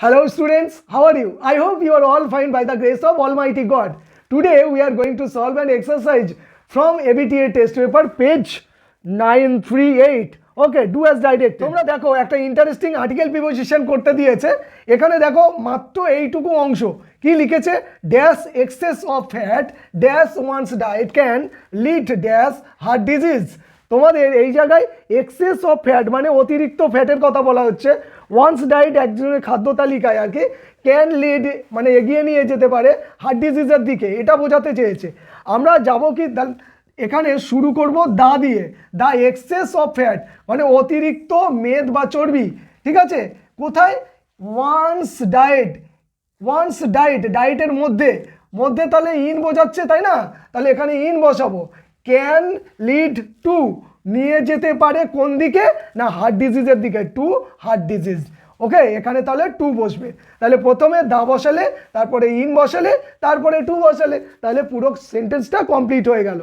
Hello students, how are you? I hope you are all fine by the grace of Almighty God. Today we are going to solve an exercise from ABTA test paper page 938. Okay, do as directed. তোমরা দেখো একটা interesting article preposition করতে দিয়েছে। এখানে দেখো মাত্র এইটুকু অংশ কি লিখেছে, dash excess of fat dash one's diet can lead dash heart disease. তোমাদের এই জায়গায় এক্সেস অফ ফ্যাট মানে অতিরিক্ত ফ্যাটের কথা বলা হচ্ছে। ওয়ান্স ডায়েট একজনের খাদ্য তালিকায় আর কি ক্যান লিড মানে এগিয়ে নিয়ে যেতে পারে হার্ট ডিজিজের দিকে, এটা বোঝাতে চেয়েছে। আমরা যাব কি এখানে শুরু করব দা দিয়ে, দা এক্সেস অফ ফ্যাট মানে অতিরিক্ত মেদ বা চর্বি, ঠিক আছে। কোথায়? ওয়ান্স ডায়েট, ডায়েটের মধ্যে মধ্যে তাহলে ইন বোঝাচ্ছে, তাই না? তাহলে এখানে ইন বসাবো। ক্যান লিড টু নিয়ে যেতে পারে কোন দিকে না হার্ট ডিজিজের দিকে, টু হার্ট ডিজিজ। ওকে, এখানে তাহলে টু বসবে। তাহলে প্রথমে দা বসালে, তারপরে ইন বসালে, তারপরে টু বসালে, তাহলে পুরো সেন্টেন্সটা কমপ্লিট হয়ে গেল।